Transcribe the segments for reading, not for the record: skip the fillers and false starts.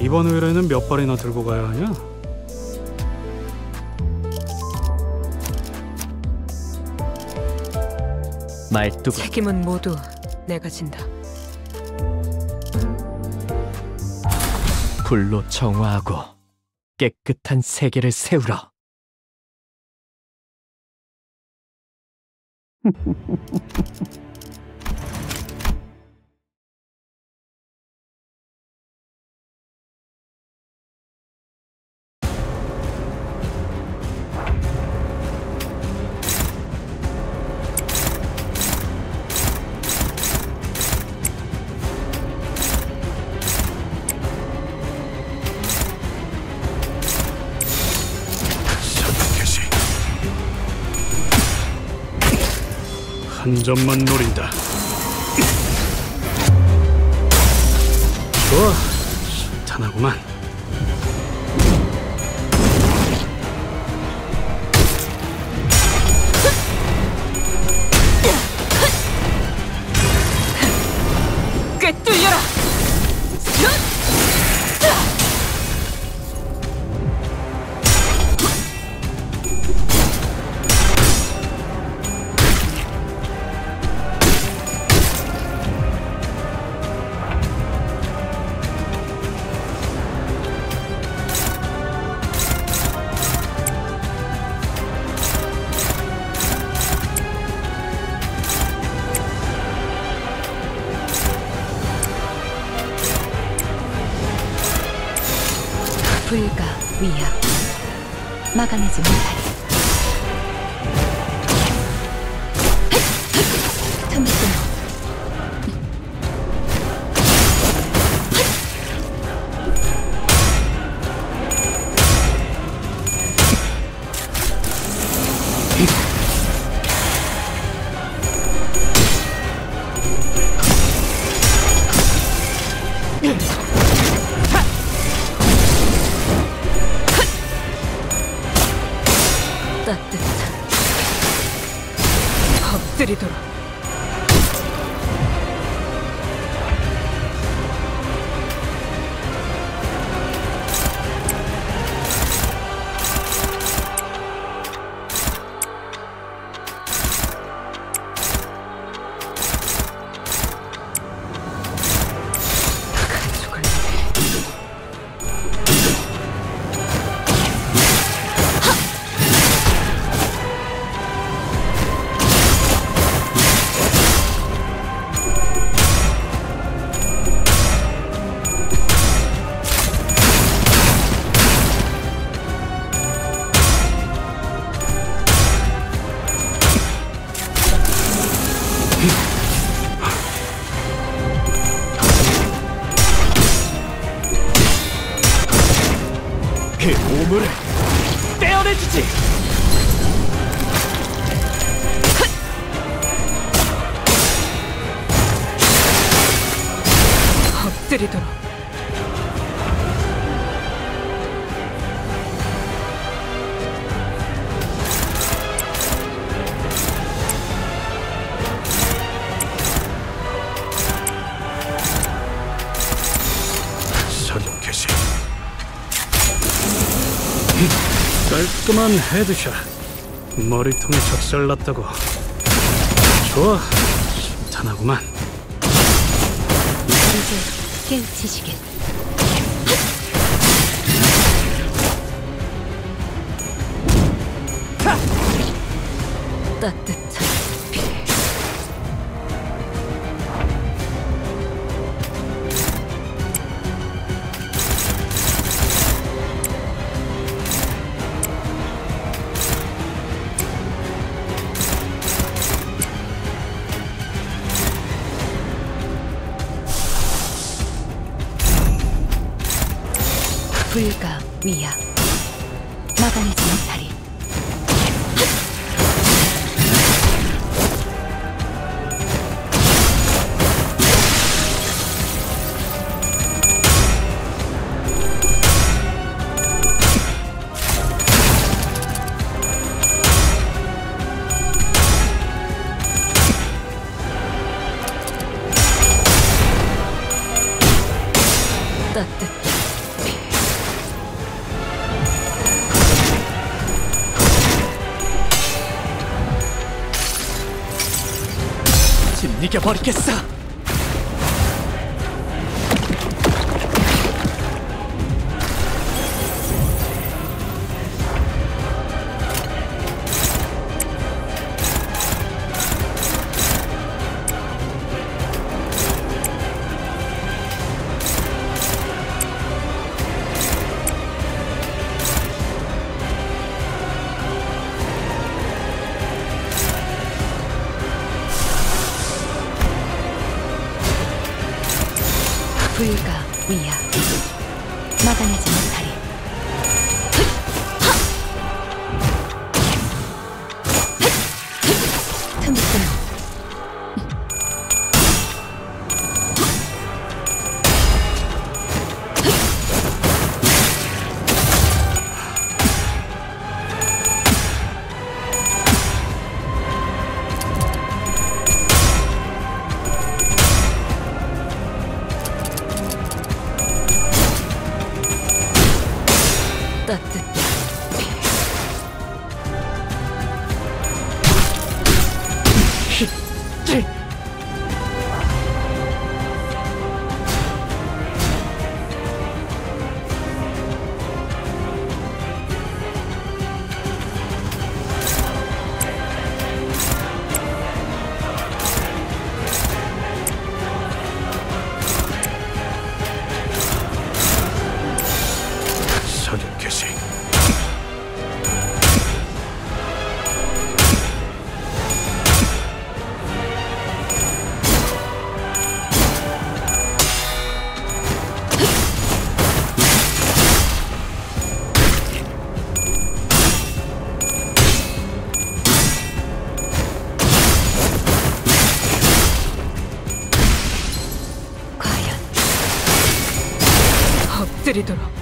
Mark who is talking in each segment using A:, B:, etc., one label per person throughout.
A: 이번 의뢰는 몇 발이나 들고 가야 하냐?
B: 말뚝
C: 책임은 모두 내가 진다.
B: 불로 정화하고 깨끗한 세계를 세우라.
A: 한 점만 노린다. 좋아, 순탄하구만.
C: 꿰뚫려라!
D: 불가 위약 막아내지 못하리. 틈을 끊어
C: 따뜻한 엎드리도록.
B: 그 오물을 떼어내주지.
C: 엎드리도록.
A: 사격 개시. 깔끔한 헤드샷. 머리통에 적살났다고. 좋아, 순탄하구만.
D: 이제 깨우치시길.
C: 따뜻한 피.
D: 불가 위약 막아내지 못하리.
C: 따뜻한 피.
B: 짓이겨 버리겠어.
D: 불가 위야 막아내지 못하리. 틈새로
C: 따뜻한
A: 사격 개시.
D: 과연
C: 엎드리도록.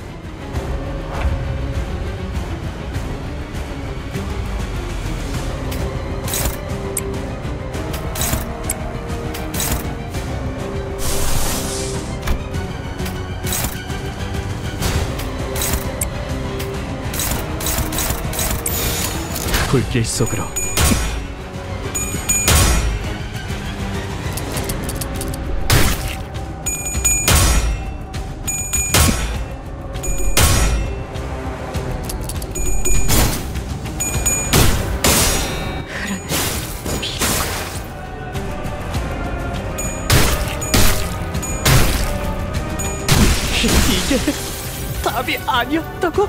B: 불길 속으로.
C: 흐르는 피.
B: 이게 답이 아니었다고?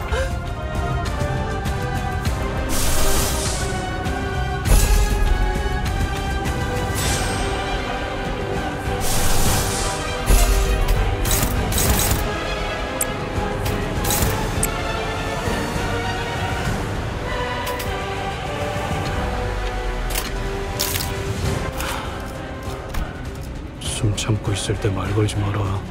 A: 숨 참고 있을 때 말 걸지 마라.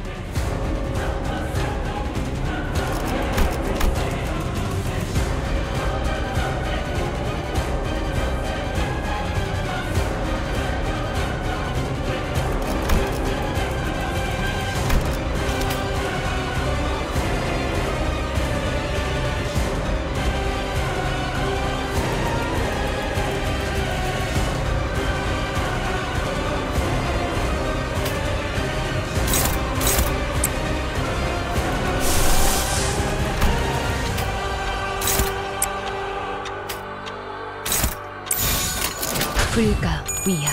D: 불가 위야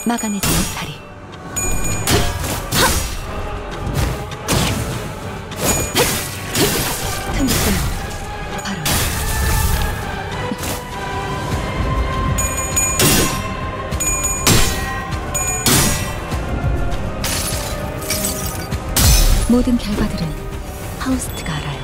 D: 막아내지 못하리. 틈새로 바로 모든 결과들은 파우스트가 알아요.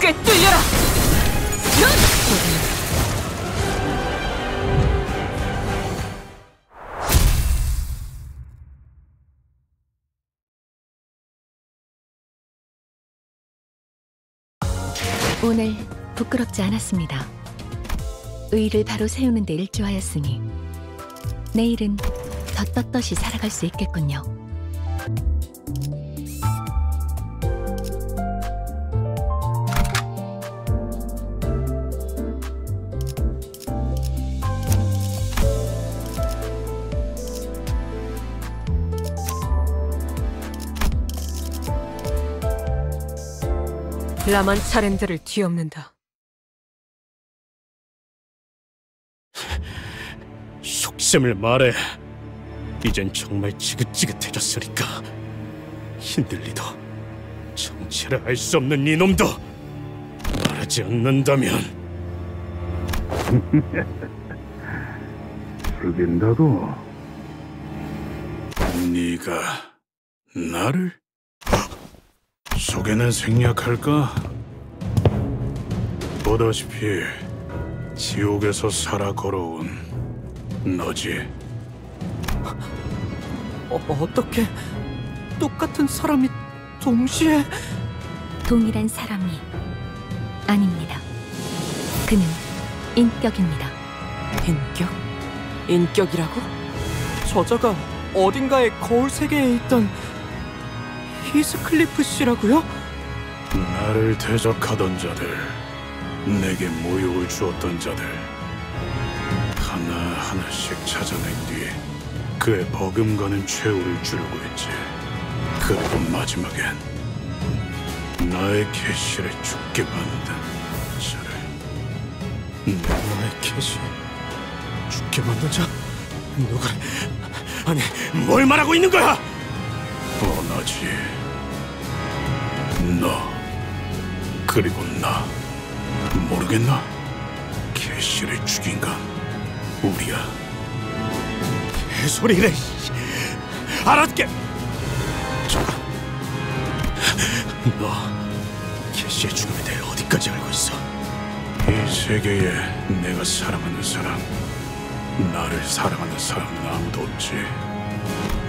C: 꿰뚫려라.
D: 오늘 부끄럽지 않았습니다. 의를 바로 세우는 데 일조하였으니 내일은 더 떳떳이 살아갈 수 있겠군요.
C: 라만 차렌드를 뒤엎는다.
A: 속셈을 말해. 이젠 정말 지긋지긋해졌으니까. 힘들리도 정체를 알 수 없는 이놈도 말하지 않는다면 죽인다고? 네가 나를? 속에는 생략할까? 보다시피 지옥에서 살아 걸어온 너지.
B: 어떻게 똑같은 사람이 동시에...
D: 동일한 사람이 아닙니다. 그는 인격입니다.
B: 인격? 인격이라고? 저자가 어딘가의 거울 세계에 있던 히스클리프 씨라고요?
A: 나를 대적하던 자들, 내게 모욕을 주었던 자들, 하나하나씩 찾아낸 뒤 그의 버금가는 최후를 주려고 했지. 그리고 마지막엔 나의 캐시를 죽게 만든 자를. 나의 캐시? 죽게 만든 자? 누구를? 아니, 뭘 말하고 있는 거야? 뻔하지. 너, 그리고 나. 모르겠나? 캐시를 죽인 건 우리야. 개소리래. 알았게. 잠깐. 너 캐시의 죽음에 대해 어디까지 알고 있어? 이 세계에 내가 사랑하는 사람, 나를 사랑하는 사람은 아무도 없지.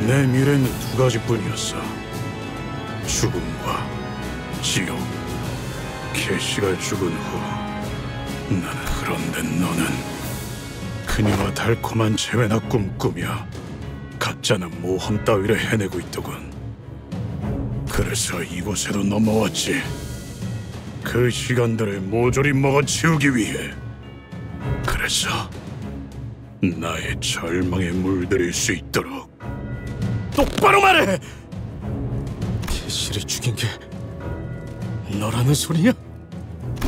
A: 내 미래는 두 가지뿐이었어. 죽음과 지옥. 캐시가 죽은 후 나는, 그런데 너는 그녀와 달콤한 재회나 꿈꾸며 가짜는 모험 따위를 해내고 있더군. 그래서 이곳에도 넘어왔지. 그 시간들을 모조리 먹어치우기 위해. 그래서 나의 절망에 물들일 수 있도록. 똑바로 말해! 캐시를 죽인 게 너라는 소리냐?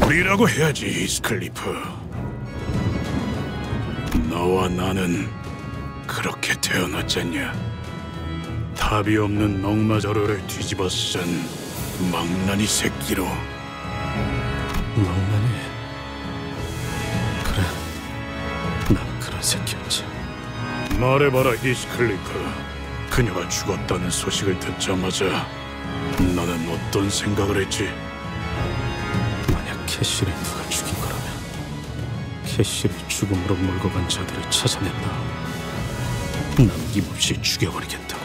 A: 우리라고 해야지, 히스클리프. 너와 나는 그렇게 태어났잖냐. 답이 없는 넉마저로를 뒤집어 쓴 망나니 새끼로. 망나니? 그래, 난 그런 새끼였지. 말해봐라, 히스클리프. 그녀가 죽었다는 소식을 듣자마자 너는 어떤 생각을 했지? 만약 캐시를 누가 죽인 거라면 캐시를 죽음으로 몰고 간 자들을 찾아낸다. 남김없이 죽여버리겠다고.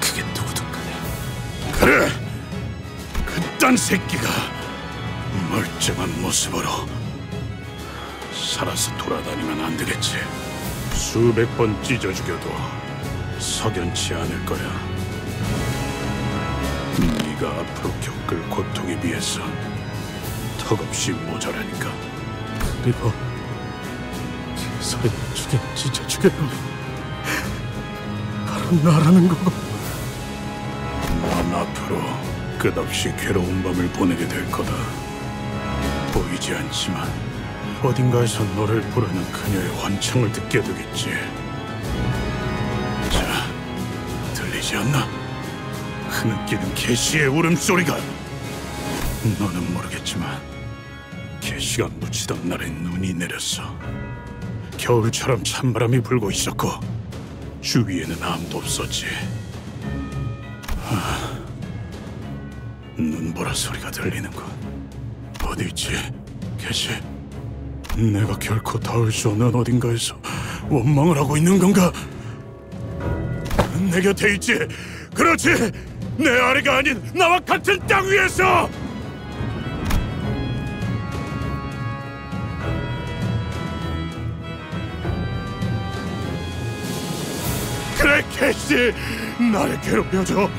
A: 그게 누구든 간에. 그래! 그딴 새끼가 멀쩡한 모습으로 살아서 돌아다니면 안 되겠지. 수백 번 찢어 죽여도 석연치 않을 거야. 네가 앞으로 겪을 고통에 비해서 턱없이 모자라니까. 그리고 개소리를 죽여 찢어 죽여도 바로 나라는 거고. 넌 앞으로 끝없이 괴로운 밤을 보내게 될 거다. 보이지 않지만 어딘가에서 너를 부르는 그녀의 환청을 듣게 되겠지. 자, 들리지 않나? 흐느끼는 캐시의 울음소리가. 너는 모르겠지만 캐시가 묻히던 날에 눈이 내렸어. 겨울처럼 찬바람이 불고 있었고 주위에는 아무도 없었지. 눈보라 소리가 들리는군. 어디 있지, 캐시? 내가 결코 닿을 수 없는 어딘가에서 원망을 하고 있는 건가? 내 곁에 있지. 그렇지. 내 아래가 아닌 나와 같은 땅 위에서. 캐시, 나를 괴롭혀줘.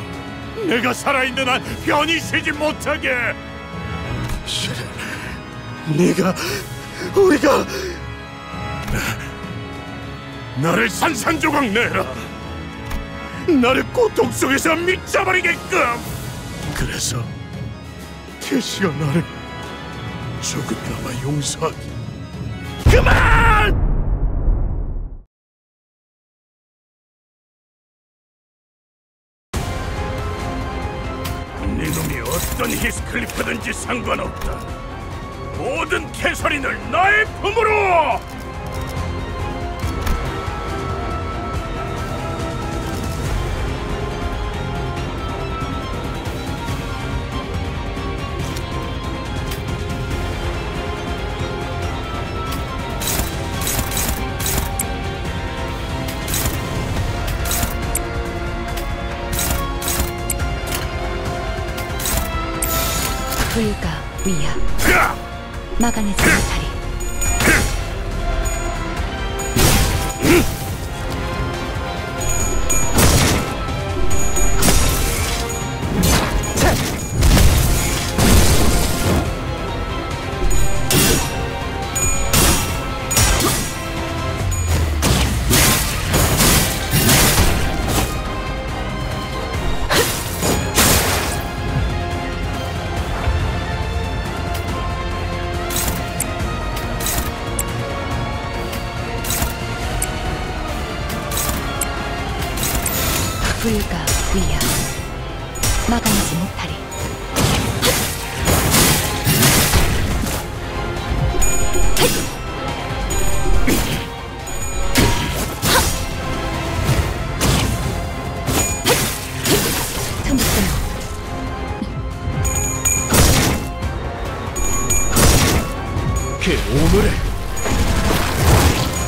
A: 내가 살아있는 한 편히 쉬지 못하게. 우리가 나를 산산조각 내라. 나를 고통 속에서 미쳐버리게끔. 그래서 캐시가 나를 조금이나마 용서하기. 그만! 네 놈이 어떤 히스클리프든지 상관없다. 모든 캐서린을 나의 품으로!
D: 불가 위야 막아내지 못하리. 불가 위야 막아내지 못하리.
B: 그 오물을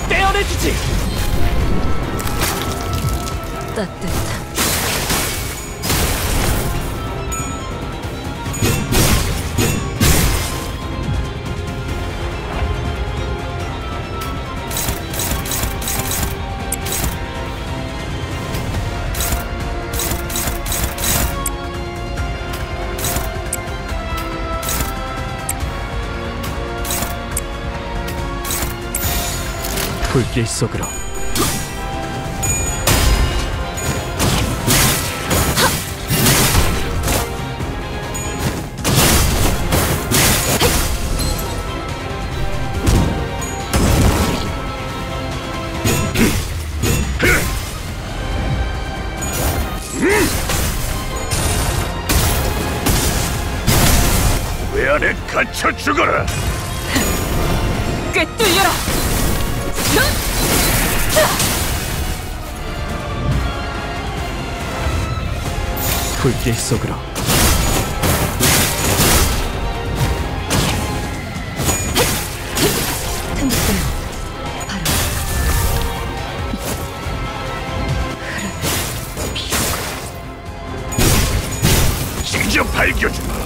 B: 떼어내주지.
D: 따뜻한
B: 불길 속으로.
A: 왜 안에 갇혀 죽어라.
C: 꿰뚫려라.
B: 불길 속으로.
D: 틈새로 바로
A: 직접 밝혀주마.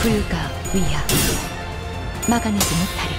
D: 불가 위야 막아내지 못하리.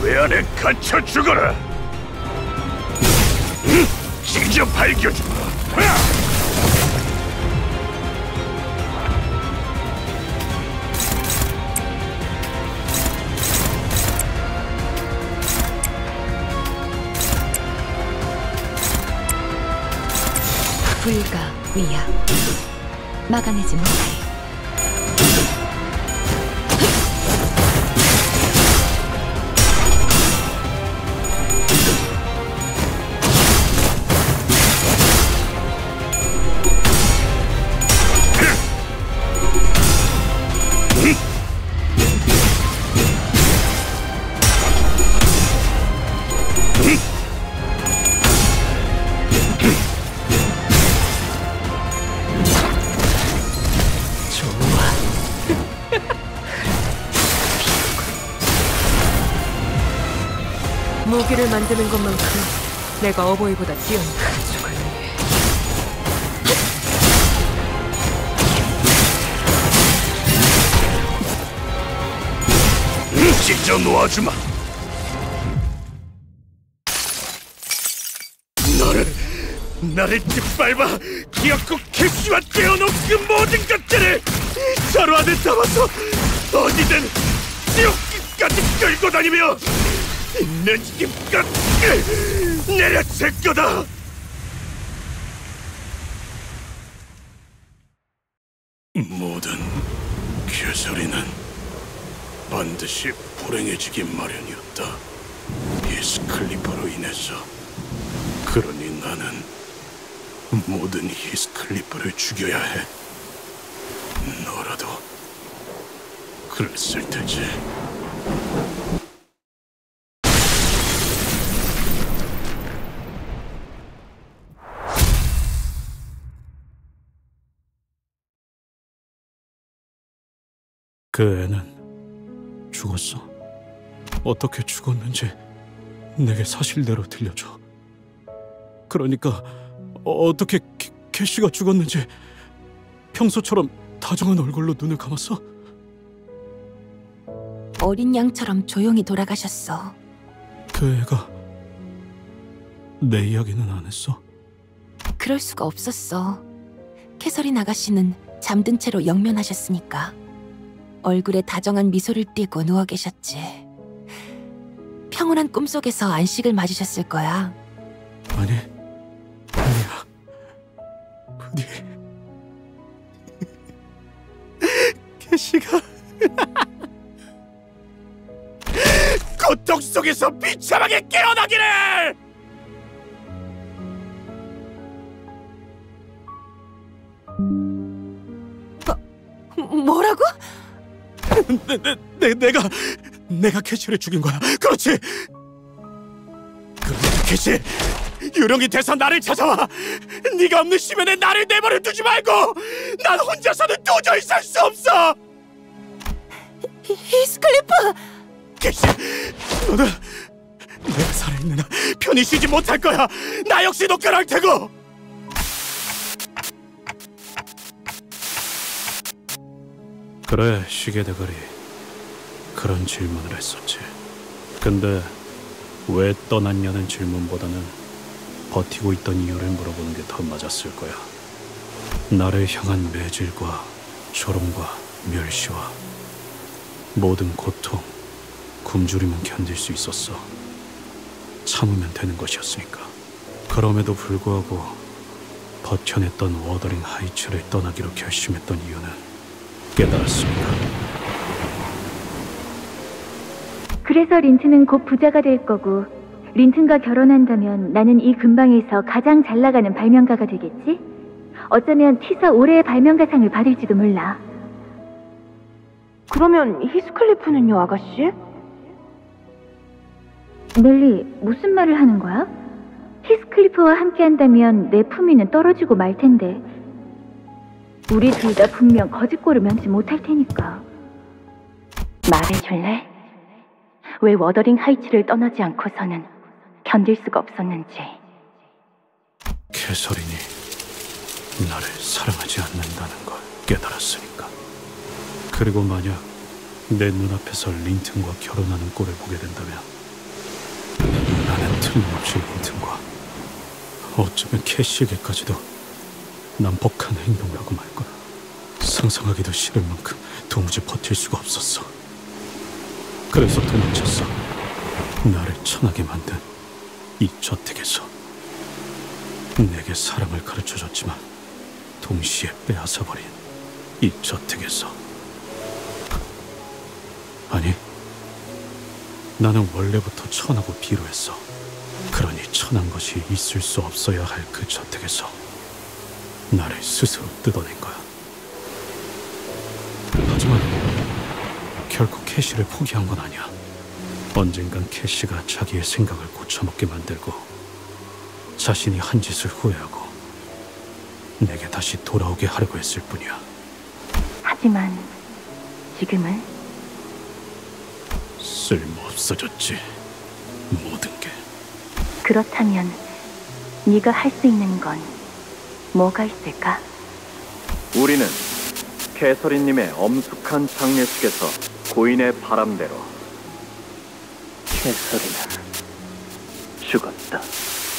A: 왜 안에 갇혀 죽어라! 찢어 발겨주마!
D: 불가 위야 막아내지 못해.
C: 무기를 만드는 것만큼 내가 어버이보다 뛰어난 가죽을 위해.
A: 찢어 놓아주마! 나를 짓밟아 기어코 캐시와 떼어놓은 그 모든 것들을 저로 안에 담아서 어디든 지옥 끝까지 끌고 다니며 있는 힘껏 내려칠 거다! 모든 개소리는 반드시 불행해지기 마련이었다. 히스클리프로 인해서. 그러니 나는 모든 히스클리프를 죽여야 해. 너라도 그랬을 테지. 그 애는 죽었어. 어떻게 죽었는지 내게 사실대로 들려줘. 그러니까 어떻게 캐시가 죽었는지 평소처럼 다정한 얼굴로 눈을 감았어?
D: 어린 양처럼 조용히 돌아가셨어.
A: 그 애가 내 이야기는 안 했어?
D: 그럴 수가 없었어. 캐서린 아가씨는 잠든 채로 영면하셨으니까. 얼굴에 다정한 미소를 띠고 누워 계셨지. 평온한 꿈속에서 안식을 맞으셨을 거야.
A: 아니야. 부디 캐시가 고통 속에서 비참하게 깨어나기를!
D: 뭐라고?
A: 내가 캐시를 죽인 거야. 그렇지. 그러니까 캐시, 유령이 돼서 나를 찾아와. 네가 없는 시면에 나를 내버려 두지 말고. 난 혼자서는 도저히 살 수 없어.
D: 히스클리프!
A: 캐시, 너는 내가 살아있는 한 편히 쉬지 못할 거야. 나 역시도 그럴 테고. 그래, 시계대가리. 그런 질문을 했었지. 근데 왜 떠났냐는 질문보다는 버티고 있던 이유를 물어보는 게 더 맞았을 거야. 나를 향한 매질과 조롱과 멸시와 모든 고통, 굶주림은 견딜 수 있었어. 참으면 되는 것이었으니까. 그럼에도 불구하고 버텨냈던 워더링 하이츠를 떠나기로 결심했던 이유는 깨달았습니다.
E: 그래서 린튼은 곧 부자가 될 거고, 린튼과 결혼한다면 나는 이 근방에서 가장 잘 나가는 발명가가 되겠지? 어쩌면 티사 올해의 발명가상을 받을지도 몰라.
F: 그러면 히스클리프는요, 아가씨?
E: 넬리, 무슨 말을 하는 거야? 히스클리프와 함께한다면 내 품위는 떨어지고 말 텐데. 우리 둘 다 분명 거짓골을 면치 못할 테니까. 말해줄래? 왜 워더링 하이츠를 떠나지 않고서는 견딜 수가 없었는지.
A: 캐서린이 나를 사랑하지 않는다는 걸 깨달았으니까. 그리고 만약 내 눈앞에서 린튼과 결혼하는 꼴을 보게 된다면 나는 틀림없이 린튼과, 어쩌면 캐시에게까지도 난폭한 행동을 하고 말 거야. 상상하기도 싫을 만큼 도무지 버틸 수가 없었어. 그래서 도망쳤어. 나를 천하게 만든 이 저택에서. 내게 사랑을 가르쳐줬지만 동시에 빼앗아버린 이 저택에서. 아니, 나는 원래부터 천하고 비루했어. 그러니 천한 것이 있을 수 없어야 할 그 저택에서 나를 스스로 뜯어낸 거야. 하지만 결코 캐시를 포기한 건 아니야. 언젠간 캐시가 자기의 생각을 고쳐먹게 만들고 자신이 한 짓을 후회하고 내게 다시 돌아오게 하려고 했을 뿐이야.
E: 하지만 지금은
A: 쓸모없어졌지, 모든 게.
E: 그렇다면 네가 할 수 있는 건 뭐가 있을까?
B: 우리는 캐서린님의 엄숙한 장례식에서 고인의 바람대로 캐서린은 죽었다.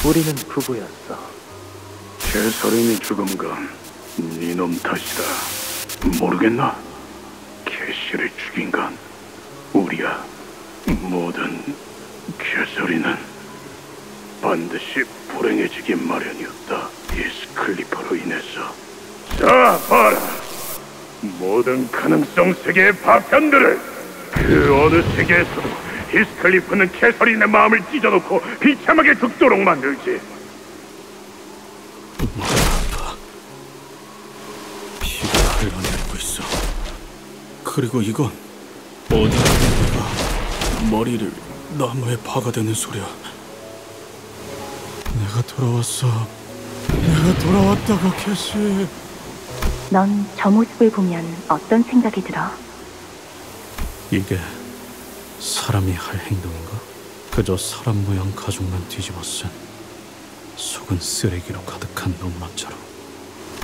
B: 우리는 부부였어.
A: 캐서린이 죽은 건 네놈 탓이다. 모르겠나? 캐시를 죽인 건 우리야. 모든 캐서린은 반드시 불행해지기 마련이었다. 히스클리프로 인해서. 자, 봐라. 모든 가능성 세계의 파편들을, 그 어느 세계에서도 히스클리프는 캐서린의 마음을 찢어놓고 비참하게 죽도록 만들지. 아파. 피가 흘러내리고 있어. 그리고 이건 어디서 내가 머리를 나무에 박아대는 소리야. 내가 돌아왔어. 내가 돌아왔다고, 캐시.
E: 넌 저 모습을 보면 어떤 생각이 들어?
A: 이게 사람이 할 행동인가? 그저 사람 모양 가죽만 뒤집어 쓴, 속은 쓰레기로 가득한 놈마처럼.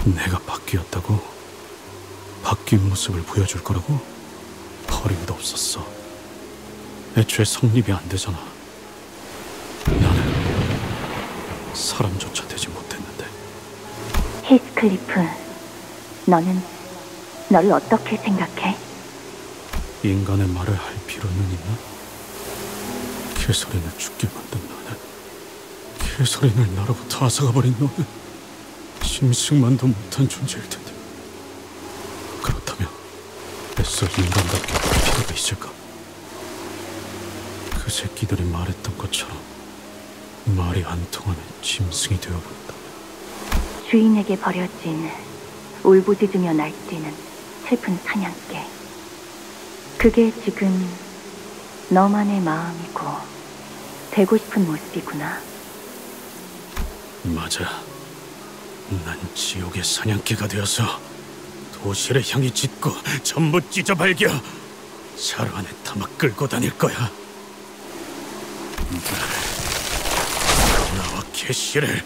A: 내가 바뀌었다고? 바뀐 모습을 보여줄 거라고? 어림도 없었어. 애초에 성립이 안 되잖아. 나는 사람조차 되지 못했는데.
E: 히스클리프, 너는 너를 어떻게 생각해?
A: 인간의 말을 할 필요는 있나? 캐서린을 죽게 만든 너는, 캐서린을 나로부터 앗아가버린 너는 짐승만도 못한 존재일 텐데. 그렇다면 애써 인간답게 볼 필요가 있을까? 그 새끼들이 말했던 것처럼 말이 안 통하는 짐승이 되어버린다.
E: 주인에게 버려진 울부짖으며 날뛰는 슬픈 사냥개. 그게 지금 너만의 마음이고 되고 싶은 모습이구나.
A: 맞아. 난 지옥의 사냥개가 되어서 도시를 향해 짖고 전부 찢어발겨 차로 안에 담아 끌고 다닐 거야. 나와 캐시를,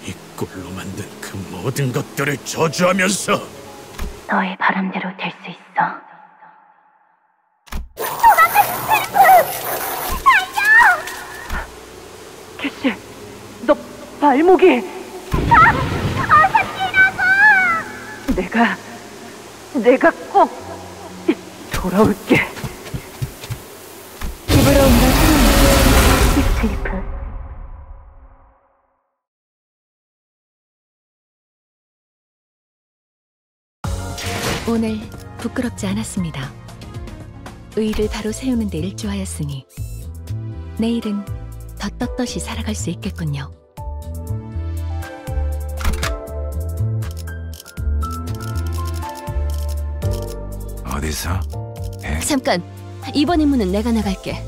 A: 이 꼴로 만든 그 모든 것들을 저주하면서.
E: 너의 바람대로 될 수 있어.
F: 캐시, 너 발목이... 내가 꼭 돌아올게.
E: 집으로 온다. 히스클리프.
D: 오늘 부끄럽지 않았습니다. 의의를 바로 세우는 데 일조하였으니 내일은 더 떳떳이 살아갈 수 있겠군요.
G: 어디서?
D: 잠깐! 이번 임무는 내가 나갈게.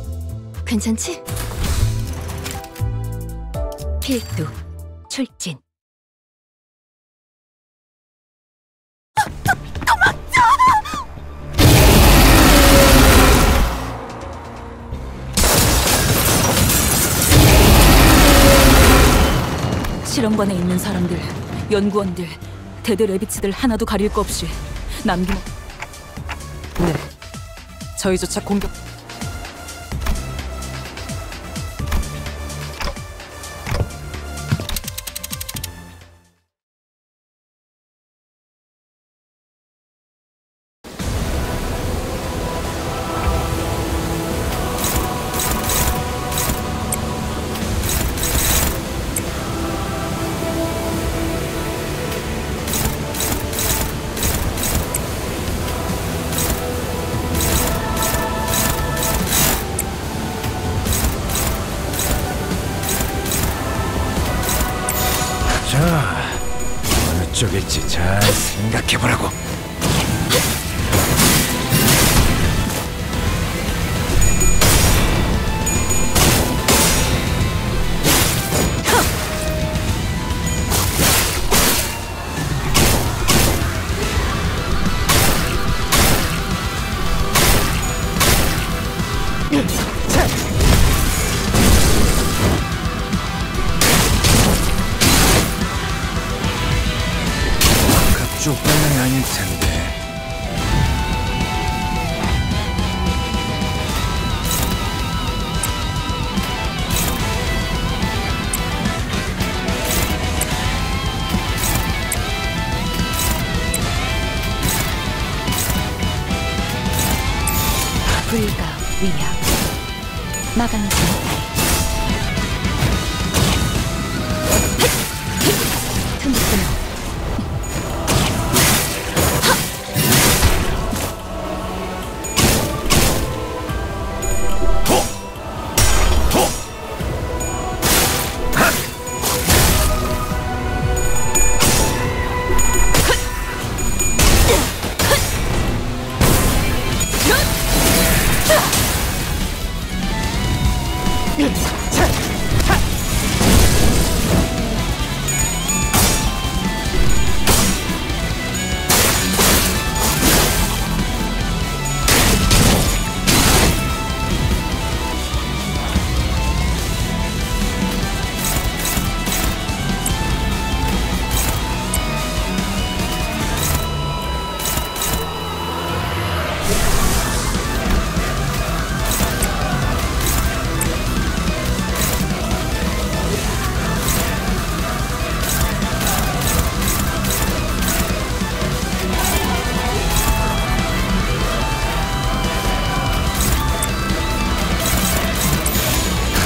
D: 괜찮지? 필두, 출진.
H: 실험관에 있는 사람들, 연구원들, 데드 레비츠들 하나도 가릴 거 없이 남김. 네, 저희조차 공격.
G: 자, 어느 쪽일지 잘 생각해보라고. 그쪽 방향이 아닐 텐데.
D: 불가 위약 마감이 전달. 틈새로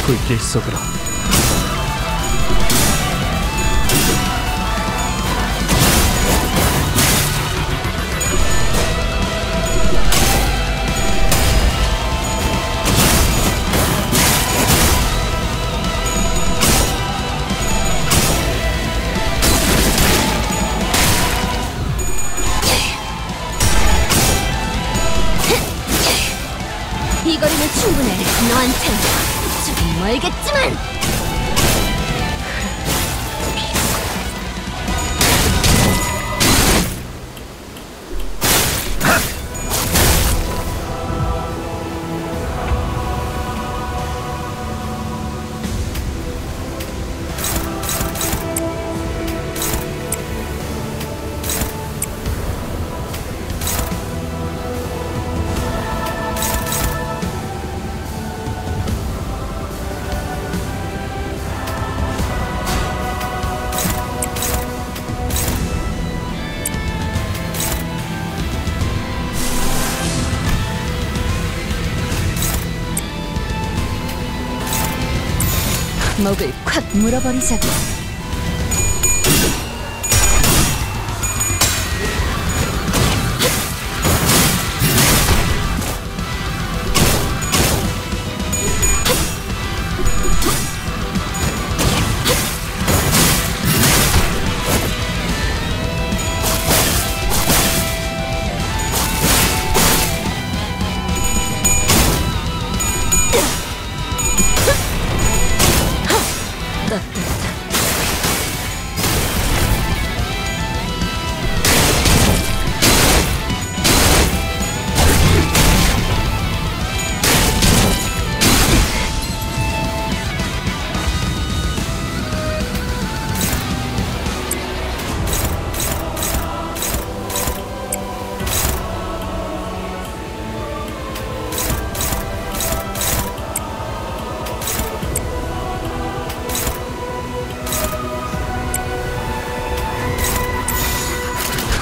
B: 불길 속으로.
D: 이 거리는 충분해. 너한텐 조금 멀겠지만. 목을 콱 물어버리자고.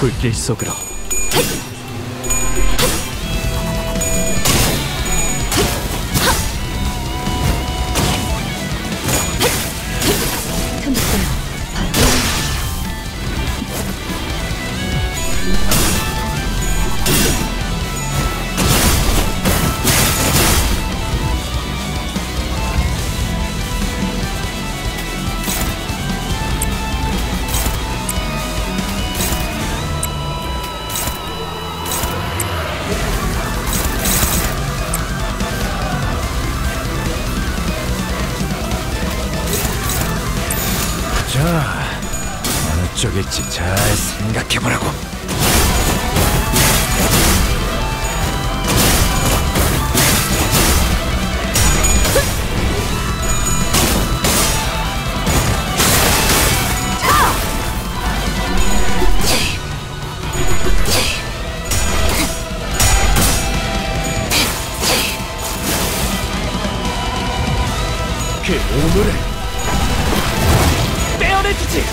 B: 불길 속으로.
G: 자, 어느 쪽일지 잘 생각해보라고.
B: 그 오물을 떼어내주지!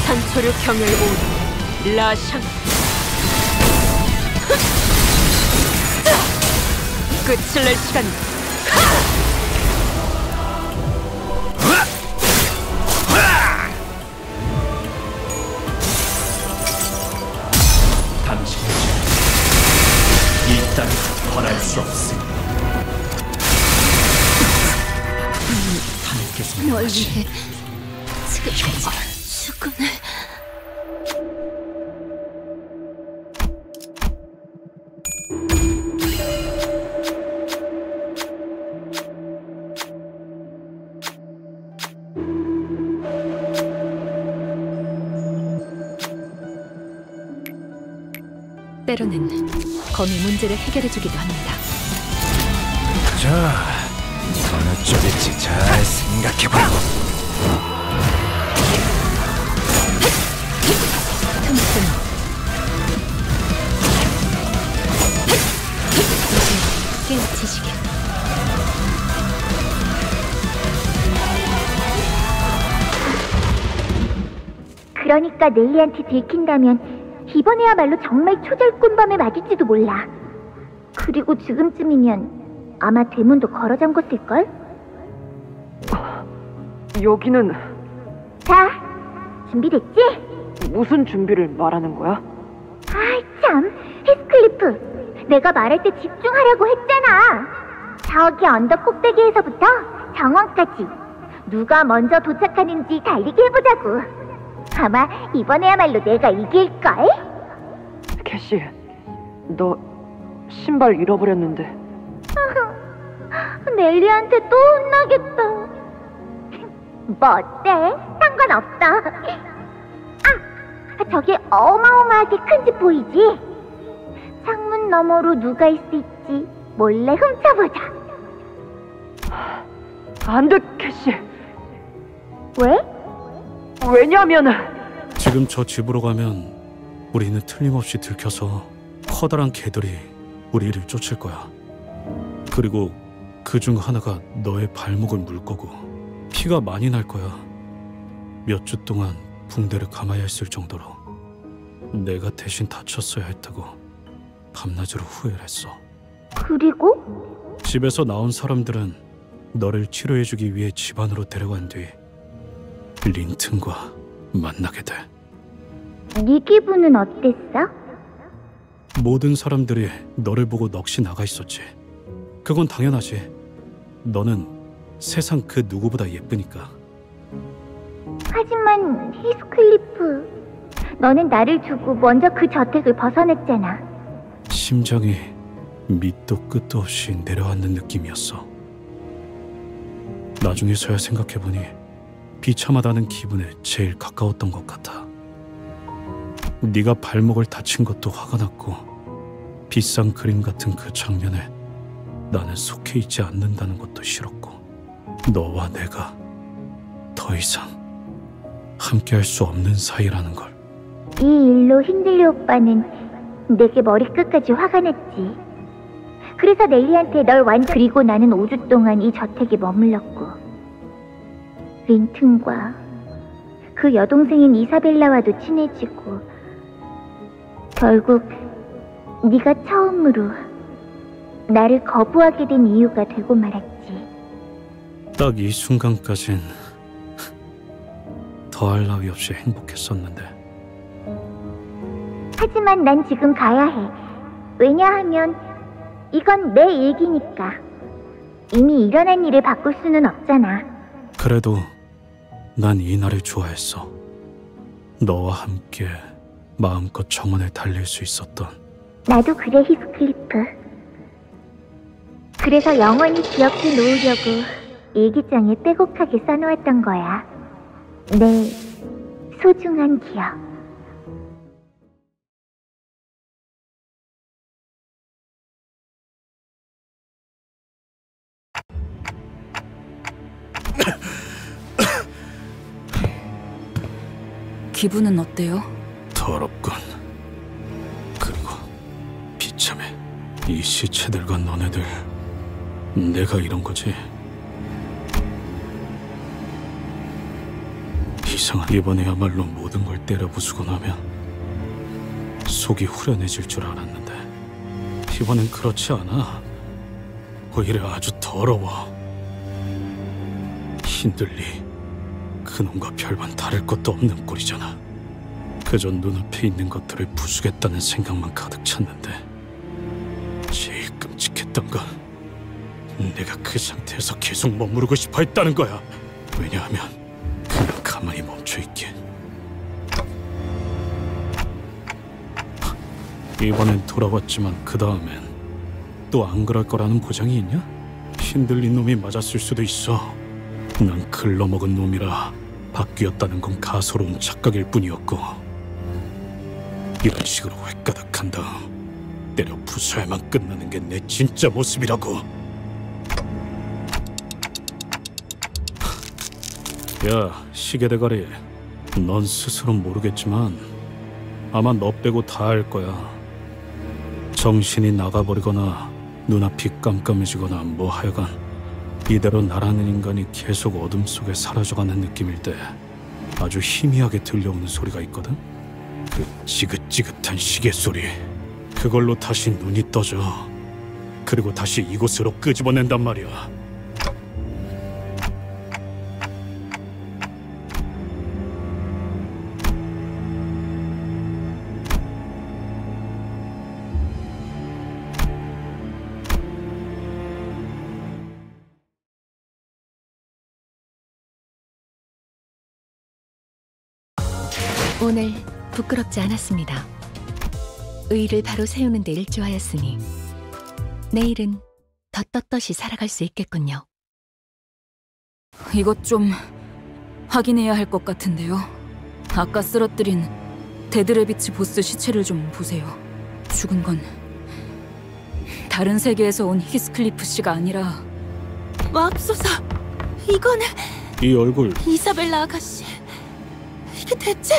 C: 산초류 경혈 오리 라샹 끝을 낼 시간이다.
B: 당신의 이 땅에서 벌할 수 없으니 하늘께서
D: 널 위해 지금까지 죽음을.
H: 때로는 검이 문제를 해결해주기도 합니다.
G: 자, 어느 쪽일지 잘 생각해보라고.
H: 틈틈 이제 깨우치시게.
E: 그러니까 넬리한테 들킨다면 이번에야말로 정말 초절꾼밤에 맞을지도 몰라. 그리고 지금쯤이면 아마 대문도 걸어 잠궜을걸?
F: 여기는
E: 자, 준비됐지?
F: 무슨 준비를 말하는 거야?
E: 아이 참, 헤스클리프, 내가 말할 때 집중하라고 했잖아. 저기 언덕 꼭대기에서부터 정원까지 누가 먼저 도착하는지 달리기 해보자고. 아마 이번에야말로 내가 이길걸?
F: 캐시, 너 신발 잃어버렸는데.
E: 넬리한테 또 혼나겠다. 뭐 어때? 상관없어. 아, 저기 어마어마하게 큰 집 보이지? 창문 너머로 누가 있을지 몰래 훔쳐보자.
F: 안 돼, 캐시.
E: 왜?
F: 왜냐면
A: 지금 저 집으로 가면 우리는 틀림없이 들켜서 커다란 개들이 우리를 쫓을 거야. 그리고 그 중 하나가 너의 발목을 물 거고 피가 많이 날 거야. 몇 주 동안 붕대를 감아야 했을 정도로 내가 대신 다쳤어야 했다고 밤낮으로 후회를 했어.
E: 그리고?
A: 집에서 나온 사람들은 너를 치료해주기 위해 집 안으로 데려간 뒤 린튼과 만나게 돼.
E: 네 기분은 어땠어?
A: 모든 사람들이 너를 보고 넋이 나가 있었지. 그건 당연하지. 너는 세상 그 누구보다 예쁘니까.
E: 하지만 히스클리프, 너는 나를 두고 먼저 그 저택을 벗어났잖아.
A: 심장이 밑도 끝도 없이 내려앉는 느낌이었어. 나중에서야 생각해보니 비참하다는 기분에 제일 가까웠던 것 같아. 네가 발목을 다친 것도 화가 났고 비싼 그림 같은 그 장면에 나는 속해 있지 않는다는 것도 싫었고 너와 내가 더 이상 함께할 수 없는 사이라는 걸.
E: 이 일로 힌들리 오빠는 내게 머리끝까지 화가 났지. 그래서 넬리한테 널 그리고 나는 5주 동안 이 저택에 머물렀고 린튼과 그 여동생인 이사벨라와도 친해지고 결국 네가 처음으로 나를 거부하게 된 이유가 되고 말았지.
A: 딱 이 순간까진 더할 나위 없이 행복했었는데.
E: 하지만 난 지금 가야 해. 왜냐하면 이건 내 얘기니까. 이미 일어난 일을 바꿀 수는 없잖아.
A: 그래도 난 이 날을 좋아했어. 너와 함께 마음껏 정원을 달릴 수 있었던.
E: 나도 그래, 히스클리프. 그래서 영원히 기억해 놓으려고 일기장에 빼곡하게 써놓았던 거야. 내 소중한 기억.
H: 기분은 어때요?
A: 더럽군. 그리고 비참해. 이 시체들과 너네들, 내가 이런 거지. 이상한. 이번에야말로 모든 걸 때려 부수고 나면 속이 후련해질 줄 알았는데 이번엔 그렇지 않아. 오히려 아주 더러워. 힌들리, 그놈과 별반 다를 것도 없는 꼴이잖아. 그저 눈앞에 있는 것들을 부수겠다는 생각만 가득 찼는데 제일 끔찍했던 건 내가 그 상태에서 계속 머무르고 싶어 했다는 거야. 왜냐하면 그냥 가만히 멈춰있기엔. 이번엔 돌아왔지만 그 다음엔 또 안 그럴 거라는 보장이 있냐? 힌들린 놈이 맞았을 수도 있어. 난 글러먹은 놈이라 바뀌었다는 건 가소로운 착각일 뿐이었고 이런 식으로 획가닥한 다음 때려 부숴야만 끝나는 게 내 진짜 모습이라고. 야, 시계대가리, 넌 스스로 모르겠지만 아마 너 빼고 다 알 거야. 정신이 나가버리거나 눈앞이 깜깜해지거나 뭐 하여간 이대로 나라는 인간이 계속 어둠 속에 사라져가는 느낌일 때 아주 희미하게 들려오는 소리가 있거든? 그 지긋지긋한 시계 소리. 그걸로 다시 눈이 떠져. 그리고 다시 이곳으로 끄집어낸단 말이야.
I: 오늘 부끄럽지 않았습니다. 의의를 바로 세우는 데 일조하였으니 내일은 더 떳떳이 살아갈 수 있겠군요.
H: 이것 좀 확인해야 할 것 같은데요. 아까 쓰러뜨린 데드레비치 보스 시체를 좀 보세요. 죽은 건 다른 세계에서 온 히스클리프 씨가 아니라
D: 맙소사! 이거는
A: 이 얼굴
D: 이사벨라 아가씨. 이게 대체...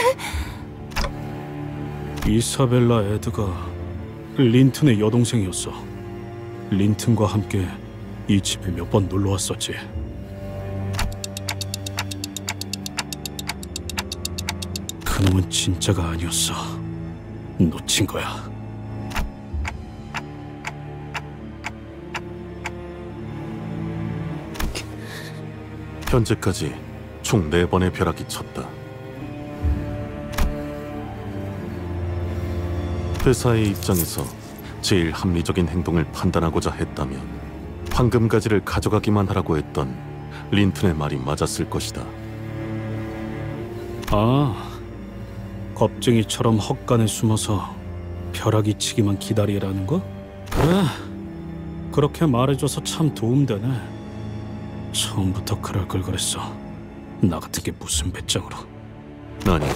A: 이사벨라 에드가 린튼의 여동생이었어. 린튼과 함께 이 집에 몇 번 놀러 왔었지. 그놈은 진짜가 아니었어. 놓친 거야.
J: 현재까지 총 4번의 벼락이 쳤다. 회사의 입장에서 제일 합리적인 행동을 판단하고자 했다면 황금가지를 가져가기만 하라고 했던 린튼의 말이 맞았을 것이다.
A: 아, 겁쟁이처럼 헛간에 숨어서 벼락이 치기만 기다리라는 거? 그래, 그렇게 말해줘서 참 도움되네. 처음부터 그럴 걸 그랬어. 나 같은 게 무슨 배짱으로.
J: 아니,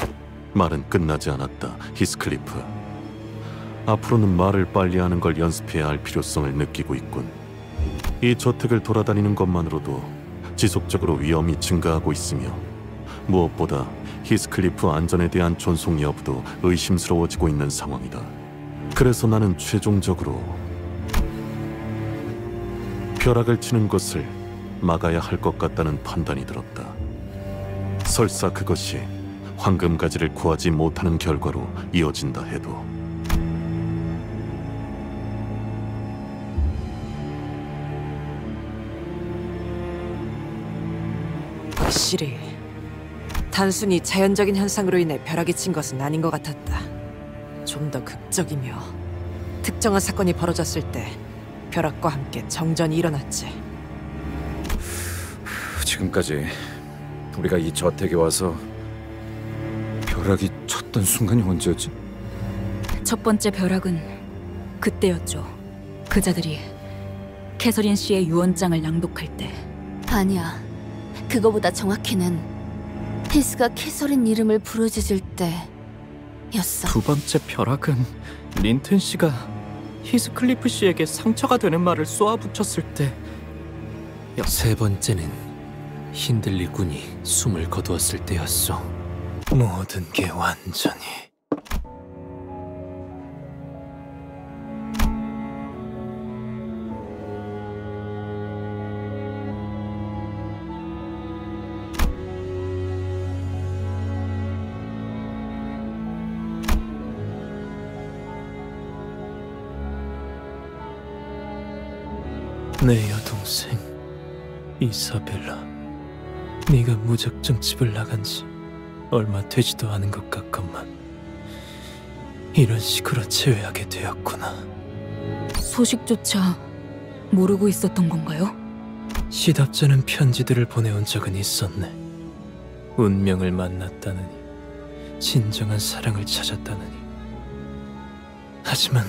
J: 말은 끝나지 않았다, 히스클리프. 앞으로는 말을 빨리 하는 걸 연습해야 할 필요성을 느끼고 있군. 이 저택을 돌아다니는 것만으로도 지속적으로 위험이 증가하고 있으며 무엇보다 히스클리프 안전에 대한 존속 여부도 의심스러워지고 있는 상황이다. 그래서 나는 최종적으로 벼락을 치는 것을 막아야 할 것 같다는 판단이 들었다. 설사 그것이 황금가지를 구하지 못하는 결과로 이어진다 해도.
C: 확실히 단순히 자연적인 현상으로 인해 벼락이 친 것은 아닌 것 같았다. 좀 더 극적이며 특정한 사건이 벌어졌을 때 벼락과 함께 정전이 일어났지.
G: 지금까지 우리가 이 저택에 와서 벼락이 쳤던 순간이 언제였지?
H: 첫 번째 벼락은 그때였죠. 그자들이 캐서린 씨의 유언장을 낭독할 때.
D: 아니야. 그거보다 정확히는 히스가 캐서린 이름을 부르짖을 때였어.
B: 두 번째 벼락은 린튼 씨가 히스클리프 씨에게 상처가 되는 말을 쏘아붙였을 때.
K: 세 번째는 힌들리 군이 숨을 거두었을 때였어. 모든 게 완전히. 내 여동생 이사벨라, 네가 무작정 집을 나간 지 얼마 되지도 않은 것 같건만 이런 식으로 제외하게 되었구나.
H: 소식조차 모르고 있었던 건가요?
K: 시답잖은 편지들을 보내온 적은 있었네. 운명을 만났다느니, 진정한 사랑을 찾았다느니. 하지만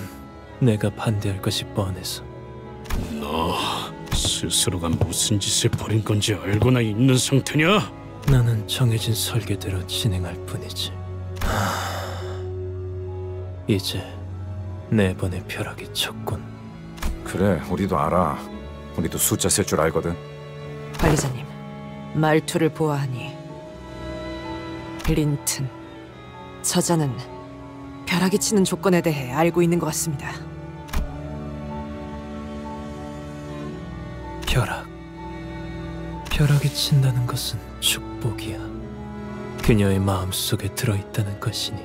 K: 내가 반대할 것이 뻔해서.
A: 너 스스로가 무슨 짓을 벌인 건지 알고나 있는 상태냐?
K: 나는 정해진 설계대로 진행할 뿐이지. 이제 4번의 벼락이 쳤군.
G: 그래, 우리도 알아. 우리도 숫자 셀 줄 알거든.
C: 관리자님, 말투를 보아하니 린튼, 저자는 벼락이 치는 조건에 대해 알고 있는 것 같습니다.
K: 벼락이 친다는 것은 축복이야. 그녀의 마음속에 들어있다는 것이니.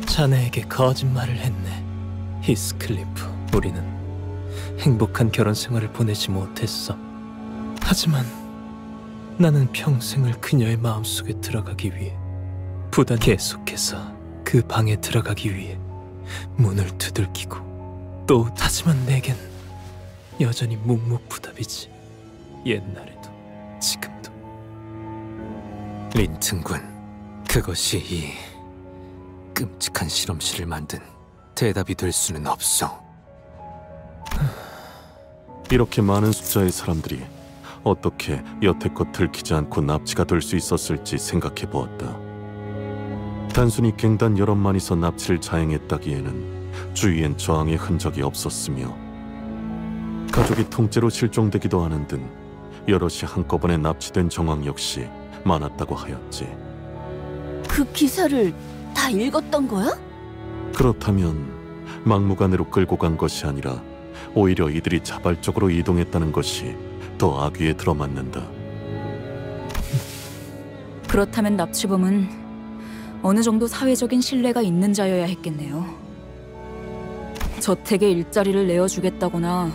K: 자네에게 거짓말을 했네, 히스클리프. 우리는 행복한 결혼 생활을 보내지 못했어. 하지만 나는 평생을 그녀의 마음속에 들어가기 위해, 계속해서 그 방에 들어가기 위해 문을 두들기고 또. 하지만 내겐 여전히 묵묵부답이지. 옛날에도 지금도. 린튼 군, 그것이 이 끔찍한 실험실을 만든 대답이 될 수는 없어.
J: 이렇게 많은 숫자의 사람들이 어떻게 여태껏 들키지 않고 납치가 될 수 있었을지 생각해 보았다. 단순히 갱단 여럿만이서 납치를 자행했다기에는 주위엔 저항의 흔적이 없었으며 가족이 통째로 실종되기도 하는 등 여럿이 한꺼번에 납치된 정황 역시 많았다고 하였지.
D: 그 기사를 다 읽었던 거야?
J: 그렇다면 막무가내로 끌고 간 것이 아니라 오히려 이들이 자발적으로 이동했다는 것이 더 악위에 들어맞는다.
H: 그렇다면 납치범은 어느 정도 사회적인 신뢰가 있는 자여야 했겠네요. 저택에 일자리를 내어주겠다거나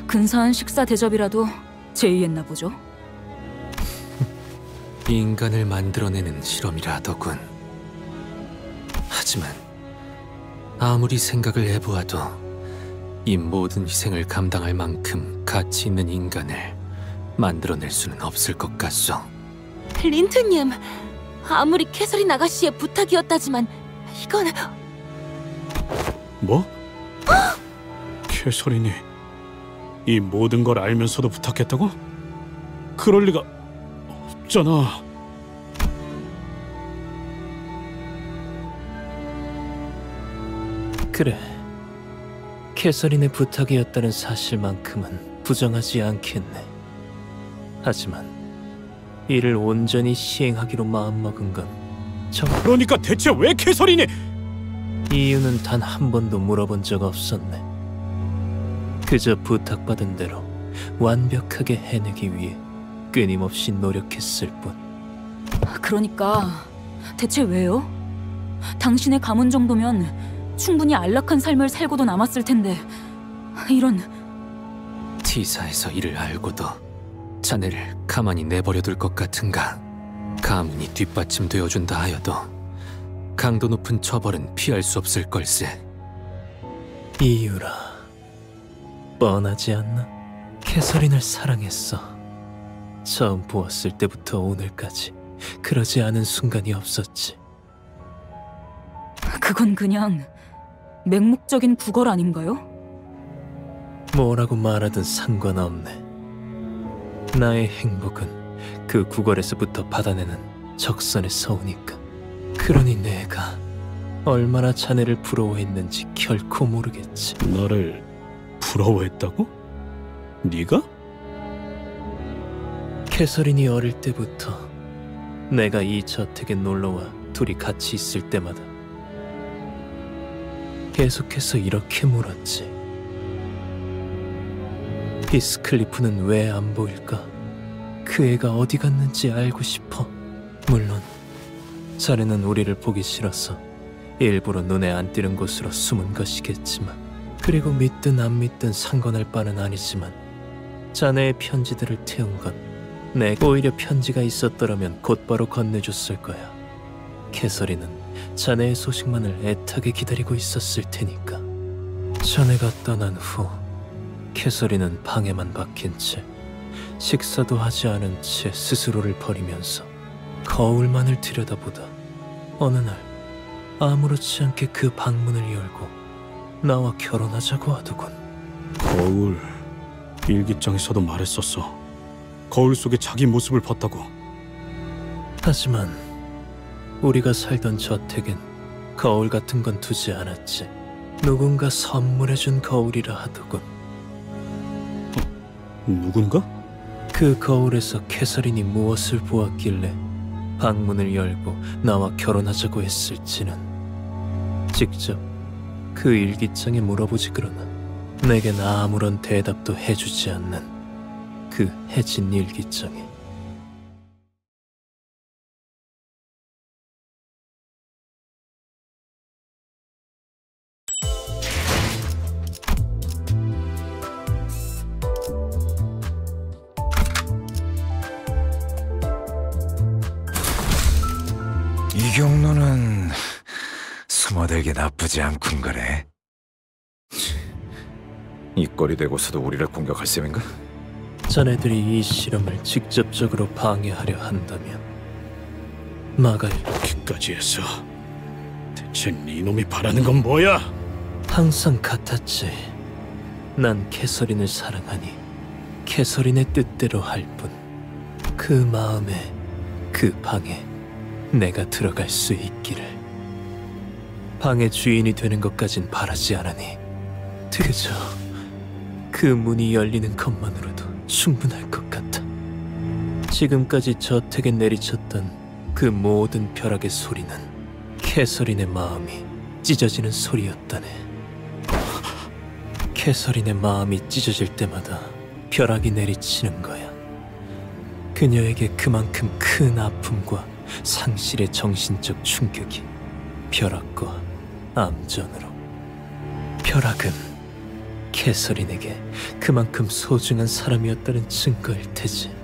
H: 근사한 식사 대접이라도 제의했나 보죠.
K: 인간을 만들어내는 실험이라 하더군. 하지만 아무리 생각을 해보아도 이 모든 희생을 감당할 만큼 가치 있는 인간을 만들어낼 수는 없을 것 같소.
D: 린트님, 아무리 캐서린 아가씨의 부탁이었다지만 이건...
A: 뭐? 캐서린이 이 모든 걸 알면서도 부탁했다고? 그럴 리가 없잖아.
K: 그래, 캐서린의 부탁이었다는 사실만큼은 부정하지 않겠네. 하지만 이를 온전히 시행하기로 마음먹은 건
A: 그러니까 대체 왜 캐서린이...
K: 이유는 단 한 번도 물어본 적 없었네. 그저 부탁받은 대로 완벽하게 해내기 위해 끊임없이 노력했을 뿐.
H: 그러니까 대체 왜요? 당신의 가문 정도면 충분히 안락한 삶을 살고도 남았을 텐데 이런...
K: T사에서 이를 알고도 자네를 가만히 내버려둘 것 같은가? 가문이 뒷받침되어준다 하여도 강도 높은 처벌은 피할 수 없을 걸세. 이유라, 뻔하지 않나? 캐서린을 사랑했어. 처음 보았을 때부터 오늘까지 그러지 않은 순간이 없었지.
H: 그건 그냥 맹목적인 구걸 아닌가요?
K: 뭐라고 말하든 상관없네. 나의 행복은 그 구걸에서부터 받아내는 적선에 서우니까. 그러니 내가 얼마나 자네를 부러워했는지 결코 모르겠지.
A: 너를 부러워했다고? 네가?
K: 캐서린이 어릴 때부터 내가 이 저택에 놀러와 둘이 같이 있을 때마다 계속해서 이렇게 물었지. 히스클리프는 왜 안 보일까? 그 애가 어디 갔는지 알고 싶어. 물론 자네는 우리를 보기 싫어서 일부러 눈에 안 띄는 곳으로 숨은 것이겠지만, 그리고 믿든 안 믿든 상관할 바는 아니지만 자네의 편지들을 태운 건 내가 오히려 편지가 있었더라면 곧바로 건네줬을 거야. 캐서린은 자네의 소식만을 애타게 기다리고 있었을 테니까. 자네가 떠난 후 캐서린은 방에만 박힌 채 식사도 하지 않은 채 스스로를 버리면서 거울만을 들여다보다 어느 날 아무렇지 않게 그 방문을 열고 나와 결혼하자고 하더군.
A: 거울... 일기장에서도 말했었어. 거울 속에 자기 모습을 봤다고.
K: 하지만 우리가 살던 저택엔 거울 같은 건 두지 않았지. 누군가 선물해준 거울이라 하더군.
A: 누군가?
K: 그 거울에서 캐서린이 무엇을 보았길래 방문을 열고 나와 결혼하자고 했을지는 직접 그 일기장에 물어보지 그러나 내겐 아무런 대답도 해주지 않는 그 해진 일기장에.
G: 이 경로는 숨어들기 나쁘지 않군 거래. 이 꼴이 되고서도 우리를 공격할 셈인가?
K: 자네들이 이 실험을 직접적으로 방해하려 한다면 막아야.
A: 이렇게까지 해서 대체 네 놈이 바라는 건 뭐야?
K: 항상 같았지. 난 캐서린을 사랑하니 캐서린의 뜻대로 할 뿐. 그 마음에, 그 방에 내가 들어갈 수 있기를. 방의 주인이 되는 것까진 바라지 않으니 그저 그 문이 열리는 것만으로도 충분할 것 같아. 지금까지 저택에 내리쳤던 그 모든 벼락의 소리는 캐서린의 마음이 찢어지는 소리였다네. 캐서린의 마음이 찢어질 때마다 벼락이 내리치는 거야. 그녀에게 그만큼 큰 아픔과 상실의 정신적 충격이 벼락과 암전으로. 벼락은 캐서린에게 그만큼 소중한 사람이었다는 증거일 테지.